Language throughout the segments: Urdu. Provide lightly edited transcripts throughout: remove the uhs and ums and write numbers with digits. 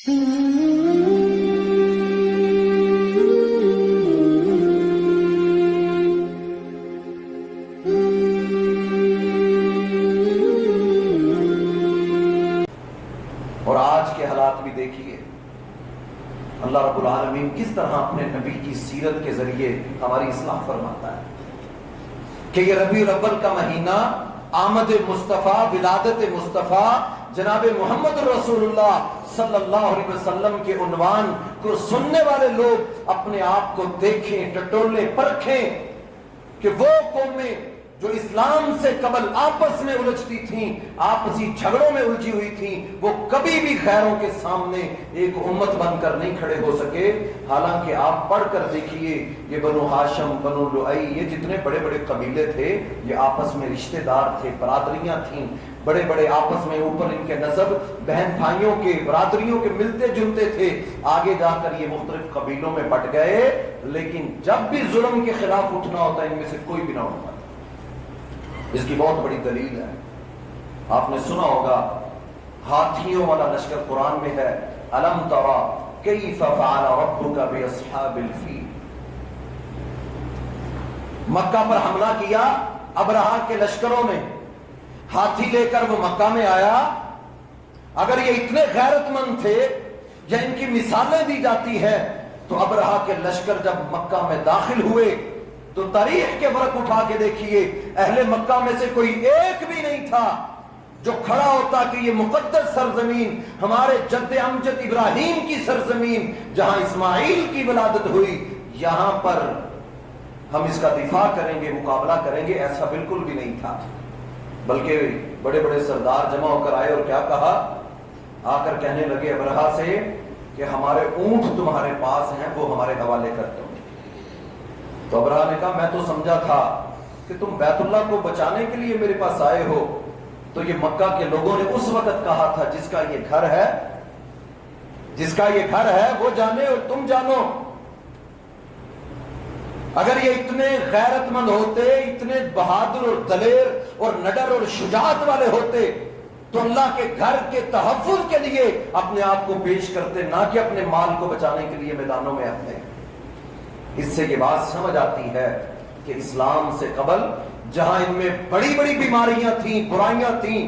اور آج کے حالات بھی دیکھیے، اللہ رب العالمین کس طرح اپنے نبی کی سیرت کے ذریعے ہماری اصلاح فرماتا ہے کہ یہ ربیع الاول کا مہینہ آمد مصطفیٰ، ولادت مصطفیٰ جناب محمد رسول اللہ صلی اللہ علیہ وسلم کے عنوان کو سننے والے لوگ اپنے آپ کو دیکھیں، ٹٹولیں، پرکھیں کہ وہ قومیں جو اسلام سے قبل آپس میں الجھتی تھیں، آپسی جھگڑوں میں الجھی ہوئی تھیں، وہ کبھی بھی غیروں کے سامنے ایک امت بن کر نہیں کھڑے ہو سکے۔ حالانکہ آپ پڑھ کر دیکھیے، یہ بنو ہاشم، بنو لؤی، یہ جتنے بڑے بڑے قبیلے تھے، یہ آپس میں رشتہ دار تھے، برادریاں تھیں، بڑے بڑے آپس میں اوپر ان کے نسب بہن بھائیوں کے، برادریوں کے ملتے جلتے تھے۔ آگے جا کر یہ مختلف قبیلوں میں بٹ گئے، لیکن جب بھی ظلم کے خلاف اٹھنا ہوتا ہے ان میں سے کوئی بھی نہ اٹھ پاتا۔ اس کی بہت بڑی دلیل ہے، آپ نے سنا ہوگا ہاتھیوں والا لشکر قرآن میں ہے، الم تری کیف فعل ربک باصحاب الفیل۔ مکہ پر حملہ کیا ابرہہ کے لشکروں نے، ہاتھی لے کر وہ مکہ میں آیا۔ اگر یہ اتنے غیرت مند تھے یا ان کی مثالیں دی جاتی ہے تو ابرہہ کے لشکر جب مکہ میں داخل ہوئے تو تاریخ کے ورق اٹھا کے دیکھیے، اہل مکہ میں سے کوئی ایک بھی نہیں تھا جو کھڑا ہوتا کہ یہ مقدس سرزمین، ہمارے جد امجد ابراہیم کی سرزمین جہاں اسماعیل کی ولادت ہوئی، یہاں پر ہم اس کا دفاع کریں گے، مقابلہ کریں گے، ایسا بالکل بھی نہیں تھا۔ بلکہ بڑے بڑے سردار جمع ہو کر آئے اور کیا کہا، آ کر کہنے لگے ابرہہ سے کہ ہمارے اونٹ تمہارے پاس ہیں، وہ ہمارے حوالے کر دو۔ تو ابرہہ نے کہا میں تو سمجھا تھا کہ تم بیت اللہ کو بچانے کے لیے میرے پاس آئے ہو۔ تو یہ مکہ کے لوگوں نے اس وقت کہا تھا جس کا یہ گھر ہے، جس کا یہ گھر ہے وہ جانے اور تم جانو۔ اگر یہ اتنے غیرت مند ہوتے، اتنے بہادر اور دلیر اور نڈر اور شجاعت والے ہوتے تو اللہ کے گھر کے تحفظ کے لیے اپنے آپ کو پیش کرتے، نہ کہ اپنے مال کو بچانے کے لیے میدانوں میں آتے۔ اس سے یہ بات سمجھ آتی ہے کہ اسلام سے قبل جہاں ان میں بڑی بڑی بیماریاں تھیں، برائیاں تھیں،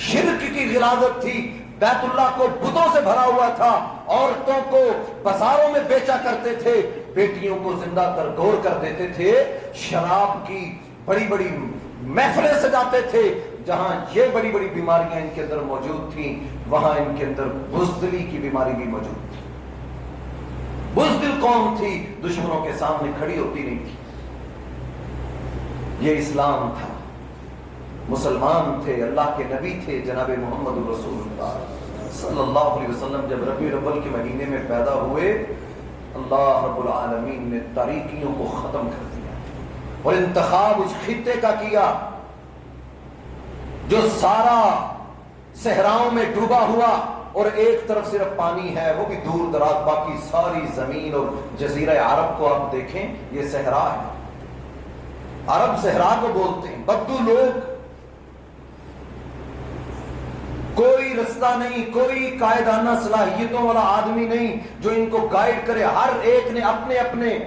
شرک کی غلاظت تھی، بیت اللہ کو بتوں سے بھرا ہوا تھا، عورتوں کو بازاروں میں بیچا کرتے تھے، بیٹیوں کو زندہ ترگور کر دیتے تھے، شراب کی بڑی بڑی محفلیں سجاتے تھے، جہاں یہ بڑی بڑی بیماریاں ان کے اندر موجود تھیں، وہاں ان کے اندر بزدلی کی بیماری بھی موجود تھی۔ بزدل قوم تھی، دشمنوں کے سامنے کھڑی ہوتی نہیں تھی۔ یہ اسلام تھا، مسلمان تھے، اللہ کے نبی تھے جناب محمد رسول اللہ صلی اللہ علیہ وسلم۔ جب ربیع الاول کے مہینے میں پیدا ہوئے، اللہ رب العالمین نے تاریکیوں کو ختم کر دیا اور انتخاب اس خطے کا کیا جو سارا صحراؤں میں ڈوبا ہوا اور ایک طرف صرف پانی ہے، وہ بھی دور دراز، باقی ساری زمین اور جزیرہ عرب کو آپ دیکھیں، یہ صحرا ہے۔ عرب صحرا کو بولتے ہیں، بدو لوگ، کوئی رستہ نہیں، کوئی قائدانہ صلاحیتوں والا آدمی نہیں جو ان کو گائیڈ کرے۔ ہر ایک نے اپنے اپنے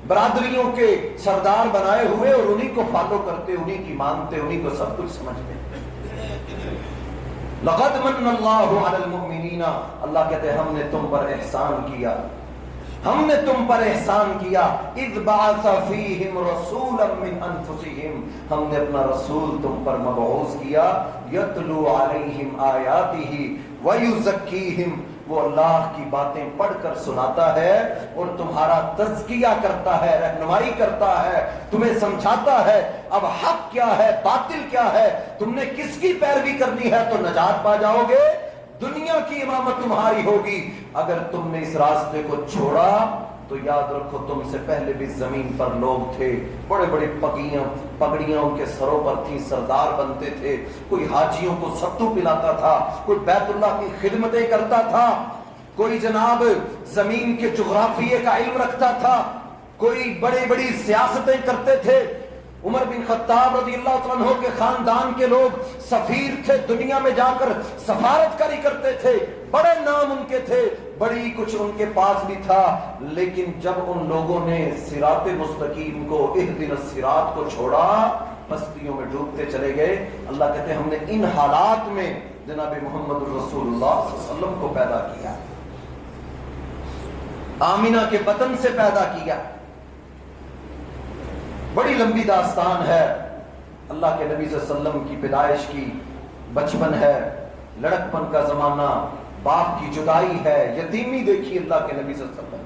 برادریوں کے سردار بنائے ہوئے اور انہی کو فالو کرتے، انہی کی مانتے، انہی کو سب کچھ سمجھتے۔ لقد من اللہ علی المؤمنین، اللہ کہتے ہیں ہم نے تم پر احسان کیا، ہم نے تم پر احسان کیا۔ اذ بعث فیہم رسولا من انفسہم، ہم نے اپنا رسول تم پر مبعوث کیا، یتلو علیہم آیاتہ ویزکیہم، وہ اللہ کی باتیں پڑھ کر سناتا ہے اور تمہارا تزکیہ کرتا ہے، رہنمائی کرتا ہے، تمہیں سمجھاتا ہے اب حق کیا ہے، باطل کیا ہے، تم نے کس کی پیروی کرنی ہے تو نجات پا جاؤ گے، دنیا کی امامت تمہاری ہوگی۔ اگر تم نے اس راستے کو چھوڑا تو یاد رکھو تم سے پہلے بھی زمین پر لوگ تھے، بڑے بڑے پگڑیاں ان کے سروں پر تھیں، سردار بنتے تھے، کوئی حاجیوں کو ستو پلاتا تھا، کوئی بیت اللہ کی خدمتیں کرتا تھا، کوئی جناب زمین کے جغرافیے کا علم رکھتا تھا، کوئی بڑی بڑی سیاستیں کرتے تھے۔ عمر بن خطاب رضی اللہ عنہ کے خاندان کے لوگ سفیر تھے، دنیا میں جا کر سفارت کاری کرتے تھے، بڑے نام ان کے تھے، بڑی کچھ ان کے پاس بھی تھا، لیکن جب ان لوگوں نے صراط مستقیم کو، اہدنا الصراط کو چھوڑا، پستیوں میں ڈوبتے چلے گئے۔ اللہ کہتے ہیں ہم نے ان حالات میں جناب محمد رسول اللہ صلی اللہ علیہ وسلم کو پیدا کیا، آمینہ کے بطن سے پیدا کیا۔ بڑی لمبی داستان ہے اللہ کے نبی صلی اللہ علیہ وسلم کی پیدائش کی، بچپن ہے، لڑکپن کا زمانہ، باپ کی جدائی ہے، یتیمی دیکھی اللہ کے نبی صلی اللہ علیہ وسلم۔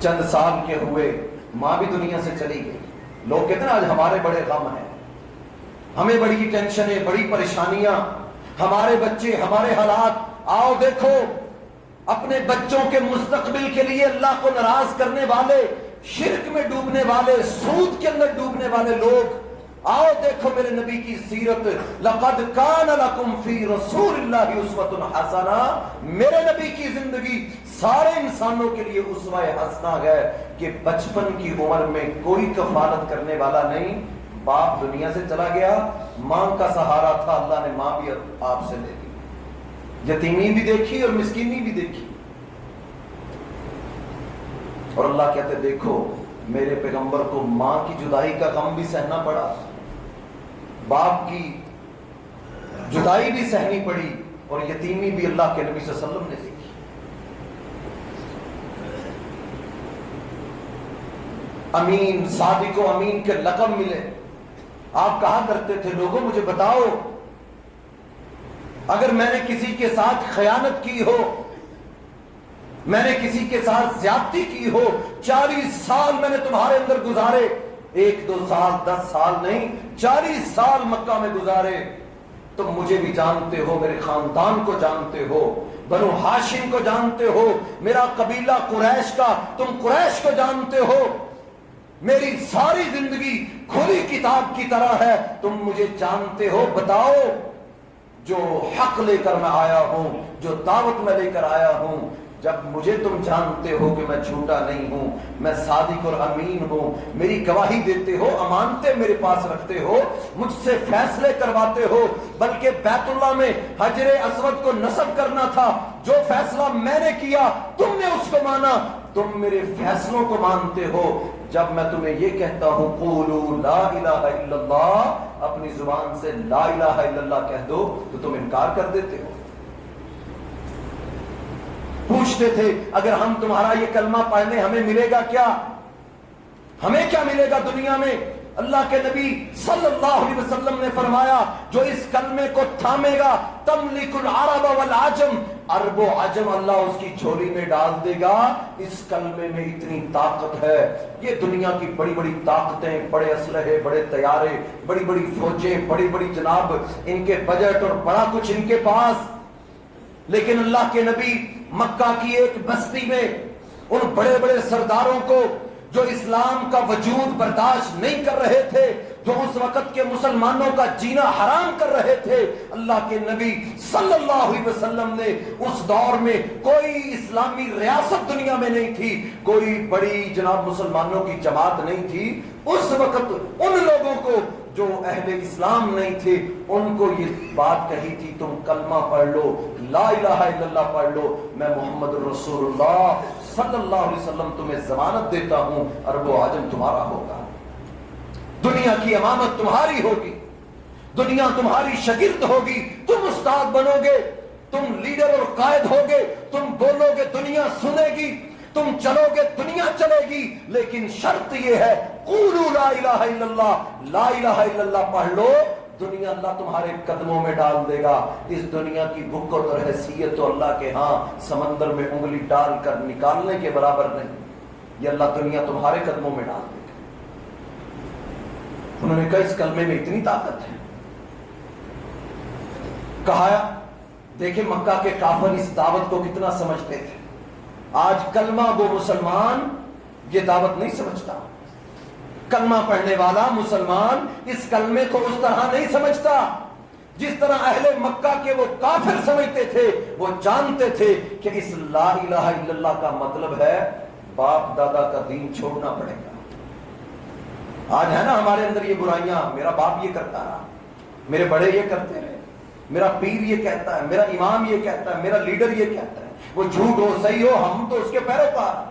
چند سال کے ہوئے ماں بھی دنیا سے چلی گئی۔ لوگ کہتے ہیں آج ہمارے بڑے غم ہیں، ہمیں بڑی ٹینشنیں، بڑی پریشانیاں، ہمارے بچے، ہمارے حالات۔ آؤ دیکھو اپنے بچوں کے مستقبل کے لیے اللہ کو ناراض کرنے والے، شرک میں ڈوبنے والے، سود کے اندر ڈوبنے والے لوگ، آؤ دیکھو میرے نبی کی سیرت۔ لقد کان لکم فی رسول اللہ اسوۃ حسنہ، میرے نبی کی زندگی سارے انسانوں کے لیے اسوہ حسنہ ہے کہ بچپن کی عمر میں کوئی کفالت کرنے والا نہیں، باپ دنیا سے چلا گیا، ماں کا سہارا تھا، اللہ نے ماں بھی آپ سے لے لی، یتیمی بھی دیکھی اور مسکینی بھی دیکھی۔ اور اللہ کہتے دیکھو میرے پیغمبر کو ماں کی جدائی کا غم بھی سہنا پڑا، باپ کی جدائی بھی سہنی پڑی، اور یتیمی بھی اللہ کے نبی صلی اللہ علیہ وسلم نے دیکھی۔ امین، صادق و امین کے لقب ملے۔ آپ کہا کرتے تھے لوگوں مجھے بتاؤ اگر میں نے کسی کے ساتھ خیانت کی ہو، میں نے کسی کے ساتھ زیادتی کی ہو، 40 سال میں نے تمہارے اندر گزارے، 1-2 سال 10 سال نہیں، 40 سال مکہ میں گزارے، تم مجھے بھی جانتے ہو، میرے خاندان کو جانتے ہو، بنو ہاشم کو جانتے ہو، میرا قبیلہ قریش کا تم قریش کو جانتے ہو، میری ساری زندگی کھلی کتاب کی طرح ہے، تم مجھے جانتے ہو، بتاؤ جو حق لے کر میں آیا ہوں، جو دعوت میں لے کر آیا ہوں، جب مجھے تم جانتے ہو کہ میں جھوٹا نہیں ہوں، میں صادق اور امین ہوں، میری گواہی دیتے ہو، امانتیں میرے پاس رکھتے ہو، مجھ سے فیصلے کرواتے ہو، بلکہ بیت اللہ میں حجر اسود کو نصب کرنا تھا، جو فیصلہ میں نے کیا تم نے اس کو مانا، تم میرے فیصلوں کو مانتے ہو، جب میں تمہیں یہ کہتا ہوں قولوا لا الہ الا اللہ، اپنی زبان سے لا الہ الا اللہ کہہ دو، تو تم انکار کر دیتے ہو۔ پوچھتے تھے اگر ہم تمہارا یہ کلمہ پڑھ لیں ہمیں ملے گا کیا، ہمیں کیا ملے گا دنیا میں؟ اللہ کے نبی صلی اللہ علیہ وسلم نے فرمایا جو اس کلمے کو تھامے گا تملک العرب والعجم، عرب و عجم اللہ اس کی جھولی میں ڈال دے گا، اس کلمے میں اتنی طاقت ہے۔ یہ دنیا کی بڑی بڑی طاقتیں، بڑے اسلحے، بڑے طیارے، بڑی بڑی فوجیں، بڑی بڑی جناب ان کے بجٹ اور بڑا کچھ ان کے پاس، لیکن اللہ کے نبی مکہ کی ایک بستی میں ان بڑے بڑے سرداروں کو جو اسلام کا وجود برداشت نہیں کر رہے تھے، جو اس وقت کے مسلمانوں کا جینا حرام کر رہے تھے، اللہ کے نبی صلی اللہ علیہ وسلم نے اس دور میں کوئی اسلامی ریاست دنیا میں نہیں تھی، کوئی بڑی جناب مسلمانوں کی جماعت نہیں تھی، اس وقت ان لوگوں کو جو اہل اسلام نہیں تھے ان کو یہ بات کہی تھی تم کلمہ پڑھ لو، لا الہ الا اللہ پڑھ لو، میں محمد رسول اللہ صلی اللہ علیہ وسلم تمہیں ضمانت دیتا ہوں عرب و عجم تمہارا ہوگا، دنیا کی امامت تمہاری ہوگی، دنیا تمہاری شاگرد ہوگی، تم استاد بنو گے، تم لیڈر اور قائد ہوگے، تم بولو گے دنیا سنے گی، تم چلو گے دنیا چلے گی، لیکن شرط یہ ہے قولوا لا الہ الا اللہ، لا الہ الا اللہ پڑھ لو، دنیا اللہ تمہارے قدموں میں ڈال دے گا۔ اس دنیا کی وقت اور حیثیت تو اللہ کے ہاں سمندر میں انگلی ڈال کر نکالنے کے برابر نہیں، یہ اللہ دنیا تمہارے قدموں میں ڈال دے گا۔ انہوں نے کہا اس کلمے میں اتنی طاقت ہے، کہا دیکھیں مکہ کے کافر اس دعوت کو کتنا سمجھتے تھے، آج کلمہ گو مسلمان یہ دعوت نہیں سمجھتا، کلمہ پڑھنے والا مسلمان اس کلمے کو اس طرح نہیں سمجھتا جس طرح اہل مکہ کے وہ کافر سمجھتے تھے، وہ جانتے تھے کہ اس لا الہ الا اللہ کا مطلب ہے باپ دادا کا دین چھوڑنا پڑے گا۔ آج ہے نا ہمارے اندر یہ برائیاں، میرا باپ یہ کرتا رہا، میرے بڑے یہ کرتے رہے، میرا پیر یہ کہتا ہے، میرا امام یہ کہتا ہے، میرا لیڈر یہ کہتا ہے، وہ جھوٹ ہو صحیح ہو ہم تو اس کے پیروکار۔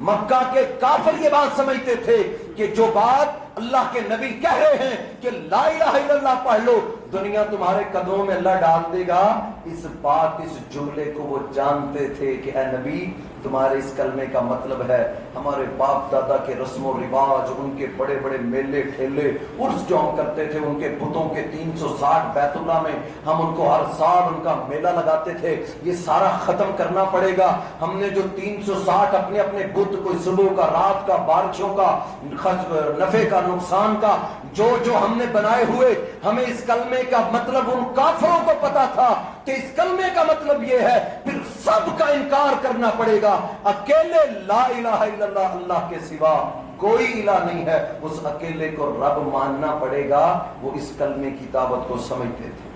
مکہ کے کافر یہ بات سمجھتے تھے کہ جو بات اللہ کے نبی کہہ رہے ہیں کہ لا الہ الا اللہ پڑھ لو، دنیا تمہارے قدموں میں اللہ ڈال دے گا، اس بات اس جملے کو وہ جانتے تھے کہ اے نبی تمہارے اس کلمے کا مطلب ہے ہمارے باپ دادا کے رسم و رواج، ان کے بڑے بڑے میلے ٹھیلے عرس جو ہم کرتے تھے، ان کے بتوں کے 360 بیت اللہ میں ہم ان کو ہر سال ان کا میلہ لگاتے تھے، یہ سارا ختم کرنا پڑے گا۔ ہم نے جو 360 اپنے اپنے بت، کوئی صبح کا، رات کا، بارشوں کا، نفع کا، نقصان کا، جو ہم نے بنائے ہوئے، ہمیں اس کلمے کا مطلب ان کافروں کو پتا تھا کہ اس کلمے کا مطلب یہ ہے، پھر سب کا انکار کرنا پڑے گا، اکیلے لا الہ الا اللہ، اللہ کے سوا کوئی الہ نہیں ہے، اس اکیلے کو رب ماننا پڑے گا۔ وہ اس کلمے کی دعوت کو سمجھتے تھے۔